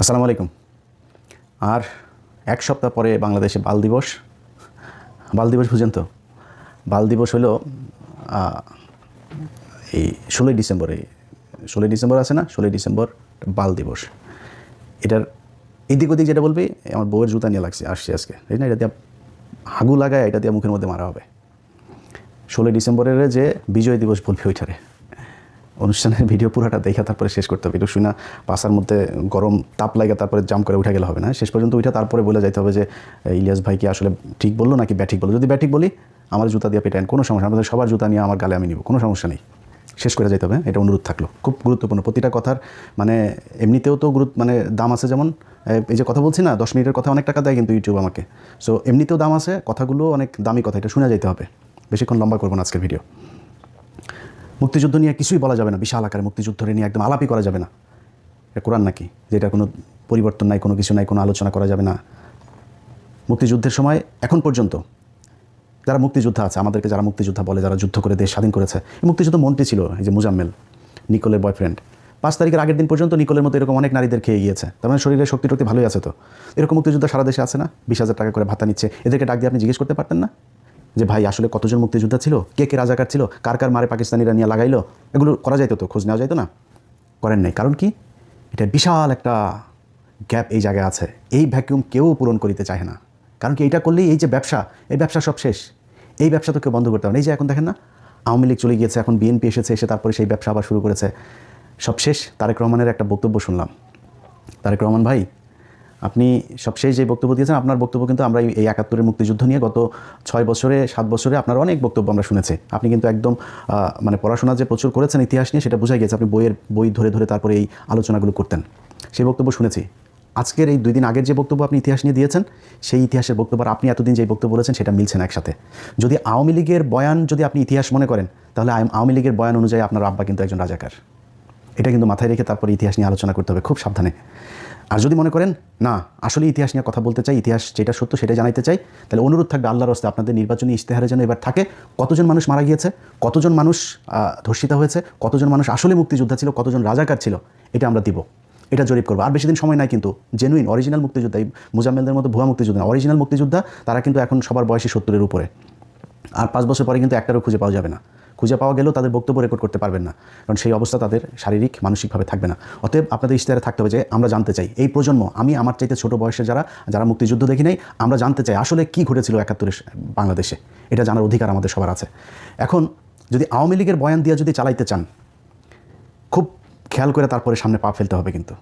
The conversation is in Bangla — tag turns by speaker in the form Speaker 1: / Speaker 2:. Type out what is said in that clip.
Speaker 1: আসসালামু আলাইকুম। আর এক সপ্তাহ পরে বাংলাদেশে বাল দিবস। বাল দিবস বুঝেন তো? বাল দিবস হলো এই 16ই ডিসেম্বরে। 16ই ডিসেম্বর আছে না? 16ই ডিসেম্বর বাল দিবস। এটার এদিক ওদিক যেটা বলবে, আমার বউয়ের জুতা নিয়ে আসছে আজকে, তাই না? এটা দিয়ে হাগু লাগায়, এটা দিয়ে মুখের মধ্যে মারা হবে। 16ই ডিসেম্বরের যে বিজয় দিবস বলবে ওইটারে। অনুষ্ঠানের ভিডিও পুরোটা দেখে তারপরে শেষ করতে হবে। একটু শুনে পাশার মধ্যে গরম তাপ লাগে তারপরে জাম করে উঠে গেলে হবে না। শেষ পর্যন্ত উঠে তারপরে বলে যাইতে হবে যে ইলিয়াস ভাই কি আসলে ঠিক বললো নাকি ব্যাঠিক বললো। যদি ব্যাঠিক বলি আমার জুতা দিয়ে পেটান, কোনো সমস্যা, আমাদের সবার জুতা নিয়ে আমার গালে আমি নিব, কোনো সমস্যা নেই। শেষ করে যাইতে হবে, এটা অনুরোধ থাকলো। খুব গুরুত্বপূর্ণ প্রতিটা কথার, মানে এমনিতেও তো মানে দাম আছে। যেমন এই যে কথা বলছি না, 10 মিনিটের কথা অনেক টাকা দেয় কিন্তু ইউটিউব আমাকে। সো এমনিতেও দাম আছে, কথাগুলো অনেক দামি কথা, এটা শুনে যাইতে হবে। বেশিক্ষণ লম্বা করবো না আজকের ভিডিও। মুক্তিযুদ্ধ নিয়ে কিছুই বলা যাবে না, বিশাল আকারে মুক্তিযুদ্ধ নিয়ে একদম আলাপই করা যাবে না। এটা কোরআন নাকি যে এটা কোনো পরিবর্তন নাই, কোনো কিছু নাই, কোনো আলোচনা করা যাবে না। মুক্তিযুদ্ধের সময় এখন পর্যন্ত যারা মুক্তিযোদ্ধা আছে, আমাদেরকে যারা মুক্তিযোদ্ধা বলে, যারা যুদ্ধ করে দেশ স্বাধীন করেছে, এই মুক্তিযুদ্ধ মন্ত্রী ছিল এই যে মুজাম্মেল, নিকোলের বয়ফ্রেন্ড। 5 তারিখের আগের দিন পর্যন্ত নিকোলের মতো এরকম অনেক নারীদের খেয়ে গিয়েছে। তার মানে শরীরে শক্তি টক্তি ভালোই আছে। তো এরকম মুক্তিযোদ্ধা সারা দেশে আছে না? 20,000 টাকা করে ভাতা নিচ্ছে। এদেরকে ডাক দিয়ে আপনি জিজ্ঞেস করতে পারতেন না যে ভাই আসলে কতজন মুক্তিযোদ্ধা ছিল, কে কে রাজাকার ছিল, কার কার মারে পাকিস্তানিরা নিয়ে লাগাইলো? এগুলো করা যাইতো তো, খোঁজ নেওয়া যাইতো না? করেন নাই। কারণ কি? এটা বিশাল একটা গ্যাপ এই জায়গায় আছে। এই ভ্যাকিউম কেউ পূরণ করিতে চায় না। কারণ কি? এইটা করলেই এই যে ব্যবসা, এই ব্যবসা সব শেষ। এই ব্যবসা তো কেউ বন্ধ করতে হবে না। এই যে এখন দেখেন না, আওয়ামী লীগ চলে গিয়েছে, এখন বিএনপি এসে তারপরে সেই ব্যবসা আবার শুরু করেছে। সব শেষ। তারেক রহমানের একটা বক্তব্য শুনলাম। তারেক রহমান ভাই, আপনি সবশেষ যে বক্তব্য দিয়েছেন, আপনার বক্তব্য কিন্তু আমরা এই 71-এর মুক্তিযুদ্ধ নিয়ে গত 6 বছরে 7 বছরে আপনার অনেক বক্তব্য আমরা শুনেছি। আপনি কিন্তু একদম মানে পড়াশোনা যে প্রচুর করেছেন ইতিহাস নিয়ে, সেটা বোঝা গেছে। আপনি বই ধরে ধরে তারপরে এই আলোচনাগুলো করতেন, সেই বক্তব্য শুনেছি। আজকের এই 2 দিন আগের যে বক্তব্য আপনি ইতিহাস নিয়ে দিয়েছেন, সেই ইতিহাসের বক্তব্য আর আপনি এতদিন যে বক্তব্য বলেছেন সেটা মিলছে না একসাথে। যদি আওয়ামী লীগের বয়ান যদি আপনি ইতিহাস মনে করেন, তাহলে আওয়ামী লীগের বয়ান অনুযায়ী আপনার আব্বা কিন্তু একজন রাজাকার। এটা কিন্তু মাথায় রেখে তারপরে ইতিহাস নিয়ে আলোচনা করতে হবে খুব সাবধানে। আর যদি মনে করেন না আসলে ইতিহাস নিয়ে কথা বলতে চাই, ইতিহাস যেটা সত্য সেটাই জানাইতে চাই, তাহলে অনুরোধ থাকবে আল্লাহর রাস্তায় আপনাদের নির্বাচনী ইশতেহারে যেন এবার থাকে কতজন মানুষ মারা গিয়েছে, কতজন মানুষ ধর্ষিত হয়েছে, কতজন মানুষ আসলে মুক্তিযোদ্ধা ছিল, কতজন রাজাকার ছিল, এটা আমরা দিব। এটা জরিপ করবো। আর বেশি দিন সময় নাই কিন্তু। জেনুইন অরিজিনাল মুক্তিযোদ্ধা, এই মুজাম্মেলদের মতো ভুয়া মুক্তিযোদ্ধা, অরিজিনাল মুক্তিযোদ্ধা তারা কিন্তু এখন সবার বয়সী 70-এর উপরে। আর 5 বছর পরে কিন্তু একটারও খুঁজে পাওয়া যাবে না। খুঁজে পাওয়া গেলেও তাদের বক্তব্য রেকর্ড করতে পারবেন না, কারণ সেই অবস্থা তাদের শারীরিক মানসিকভাবে থাকবে না। অতএব আপনাদের ইশতেহারে থাকতে হবে যে আমরা জানতে চাই, এই প্রজন্ম, আমি আমার চাইতে ছোট বয়সে যারা মুক্তিযুদ্ধ দেখি নাই, আমরা জানতে চাই আসলে কি ঘটেছিল 71-এর বাংলাদেশে। এটা জানার অধিকার আমাদের সবার আছে। এখন যদি আওয়ামী লীগের বয়ান দিয়ে যদি চালাইতে চান, খুব খেয়াল করে তারপরে সামনে পা ফেলতে হবে কিন্তু।